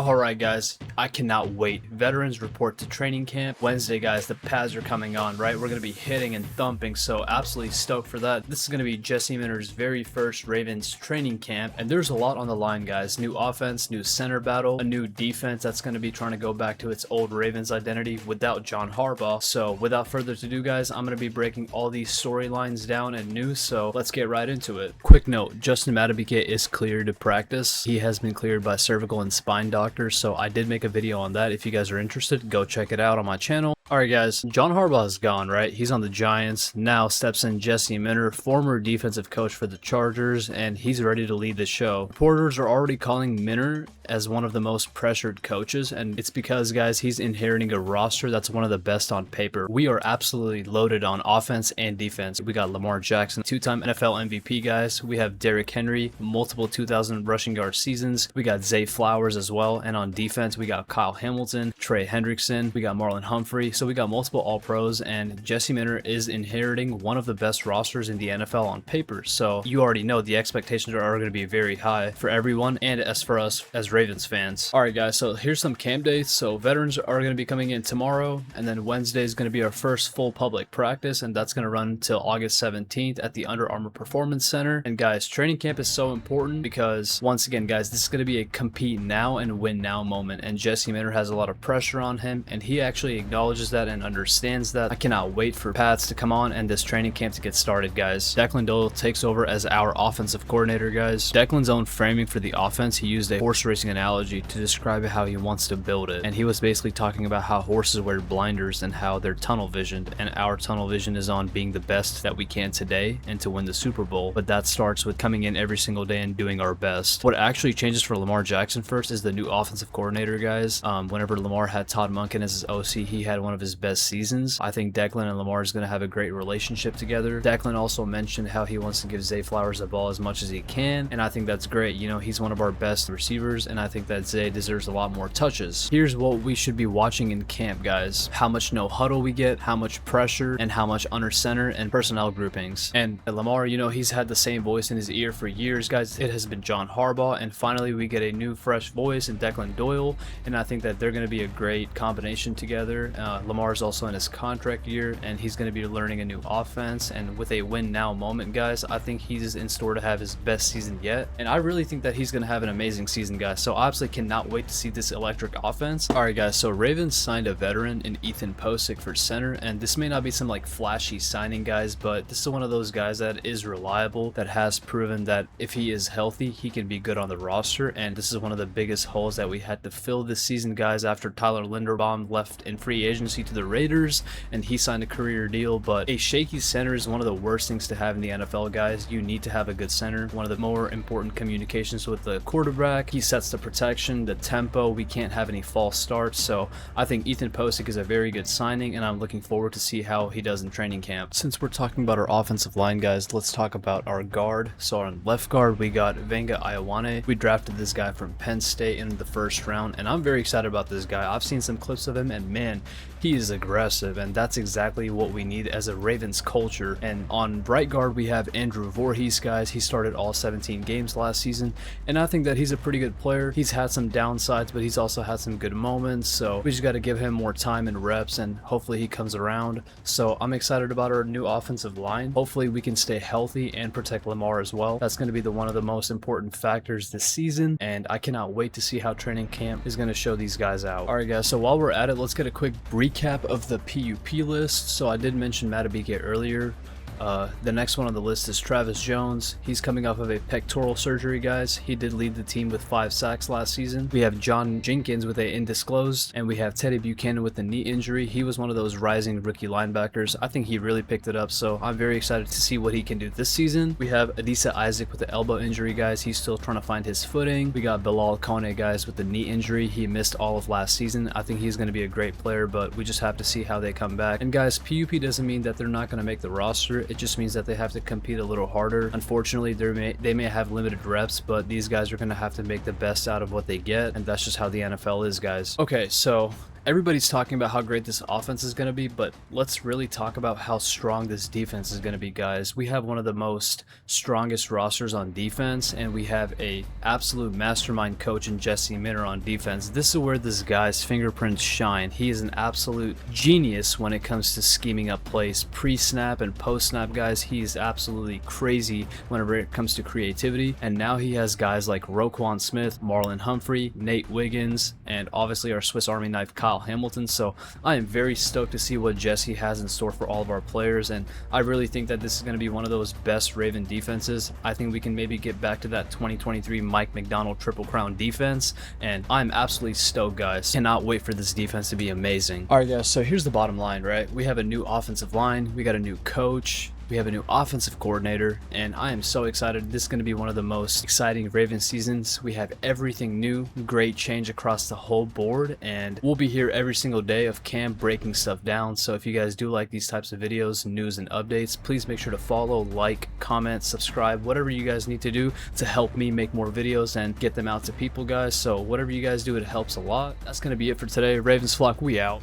Alright guys, I cannot wait. Veterans report to training camp. Wednesday guys, the pads are coming on, right? We're going to be hitting and thumping, so absolutely stoked for that. This is going to be Jesse Minter's very first Ravens training camp, and there's a lot on the line guys. New offense, new center battle, a new defense that's going to be trying to go back to its old Ravens identity without John Harbaugh. So without further ado guys, I'm going to be breaking all these storylines down and news, so let's get right into it. Quick note, Justin Madubuike is cleared to practice. He has been cleared by cervical and spine doctors, so I did make a video on that. If you guys are interested, go check it out on my channel. Alright guys, John Harbaugh is gone, right? He's on the Giants. Now steps in Jesse Minter, former defensive coach for the Chargers, and he's ready to lead the show. Reporters are already calling Minter as one of the most pressured coaches, and it's because guys, he's inheriting a roster that's one of the best on paper. We are absolutely loaded on offense and defense. We got Lamar Jackson, two-time NFL MVP guys. We have Derrick Henry, multiple 2,000 rushing yard seasons. We got Zay Flowers as well, and on defense we got Kyle Hamilton, Trey Hendrickson, we got Marlon Humphrey. So we got multiple all-pros, and Jesse Minter is inheriting one of the best rosters in the NFL on paper. So you already know the expectations are going to be very high for everyone, and as for us as Ravens fans. Alright guys, so here's some camp dates. So veterans are going to be coming in tomorrow, and then Wednesday is going to be our first full public practice, and that's going to run until August 17th at the Under Armour Performance Center. And guys, training camp is so important because once again guys, this is going to be a compete now and win now moment, and Jesse Minter has a lot of pressure on him, and he actually acknowledges that and understands that. I cannot wait for pads to come on and this training camp to get started guys. Declan Doyle takes over as our offensive coordinator guys. Declan's own framing for the offense, he used a horse racing analogy to describe how he wants to build it, and he was basically talking about how horses wear blinders and how they're tunnel visioned, and our tunnel vision is on being the best that we can today and to win the Super Bowl. But that starts with coming in every single day and doing our best. What actually changes for Lamar Jackson first is the new offensive coordinator guys. Whenever Lamar had Todd Monken as his OC, he had one of his best seasons. I think Declan and Lamar is going to have a great relationship together. Declan also mentioned how he wants to give Zay Flowers the ball as much as he can, and I think that's great. You know, he's one of our best receivers, and I think that Zay deserves a lot more touches. Here's what we should be watching in camp guys: how much no huddle we get, how much pressure, and how much under center and personnel groupings. And Lamar, you know, he's had the same voice in his ear for years guys. It has been John Harbaugh, and finally we get a new fresh voice in Declan Doyle, and I think that they're going to be a great combination together. Lamar's also in his contract year, and he's going to be learning a new offense, and with a win now moment guys, I think he's in store to have his best season yet, and I really think that he's going to have an amazing season guys. So I absolutely cannot wait to see this electric offense. Alright guys, so Ravens signed a veteran in Ethan Posick for center, and this may not be some like flashy signing guys, but this is one of those guys that is reliable, that has proven that if he is healthy he can be good on the roster, and this is one of the biggest holes that we had to fill this season guys after Tyler Linderbaum left in free agency to the Raiders and he signed a career deal. But a shaky center is one of the worst things to have in the NFL guys. You need to have a good center. One of the more important communications with the quarterback. He sets the protection, the tempo. We can't have any false starts. So I think Ethan Posick is a very good signing, and I'm looking forward to see how he does in training camp. Since we're talking about our offensive line guys, let's talk about our guard. So on left guard we got Venga Ioane. We drafted this guy from Penn State in the first round, and I'm very excited about this guy. I've seen some clips of him, and man, he is aggressive, and that's exactly what we need as a Ravens culture. And on right guard we have Andrew Voorhees guys. He started all 17 games last season, and I think that he's a pretty good player. He's had some downsides, but he's also had some good moments, so we just got to give him more time and reps, and hopefully he comes around. So I'm excited about our new offensive line. Hopefully we can stay healthy and protect Lamar as well. That's going to be one of the most important factors this season, and I cannot wait to see how training camp is going to show these guys out. Alright guys, so while we're at it, let's get a quick recap of the PUP list. So I did mention Madubuike earlier. The next one on the list is Travis Jones. He's coming off of a pectoral surgery guys. He did lead the team with 5 sacks last season. We have John Jenkins with a undisclosed, and we have Teddy Buchanan with a knee injury. He was one of those rising rookie linebackers. I think he really picked it up, so I'm very excited to see what he can do this season. We have Adisa Isaac with the elbow injury guys. He's still trying to find his footing. We got Bilal Kone guys with the knee injury. He missed all of last season. I think he's going to be a great player, but we just have to see how they come back. And guys, PUP doesn't mean that they're not going to make the roster. It just means that they have to compete a little harder. Unfortunately, they may have limited reps, but these guys are going to have to make the best out of what they get, and that's just how the NFL is, guys. Okay, so Everybody's talking about how great this offense is going to be, but let's really talk about how strong this defense is going to be, guys. We have one of the most strongest rosters on defense, and we have a absolute mastermind coach in Jesse Minter on defense. This is where this guy's fingerprints shine. He is an absolute genius when it comes to scheming up plays pre-snap and post-snap, guys. He is absolutely crazy whenever it comes to creativity, and now he has guys like Roquan Smith, Marlon Humphrey, Nate Wiggins, and obviously our Swiss Army knife Kyle Hamilton. So I am very stoked to see what Jesse has in store for all of our players, and I really think that this is going to be one of those best Raven defenses. I think we can maybe get back to that 2023 Mike McDonald Triple Crown defense, and I'm absolutely stoked, guys. Cannot wait for this defense to be amazing. All right, guys, so here's the bottom line, right? We have a new offensive line, we got a new coach, we have a new offensive coordinator, and I am so excited. This is going to be one of the most exciting Raven seasons. We have everything new, great change across the whole board, and we'll be here every single day of Cam breaking stuff down. So if you guys do like these types of videos, news, and updates, please make sure to follow, like, comment, subscribe, whatever you guys need to do to help me make more videos and get them out to people, guys. So whatever you guys do, it helps a lot. That's going to be it for today. Ravens flock, we out.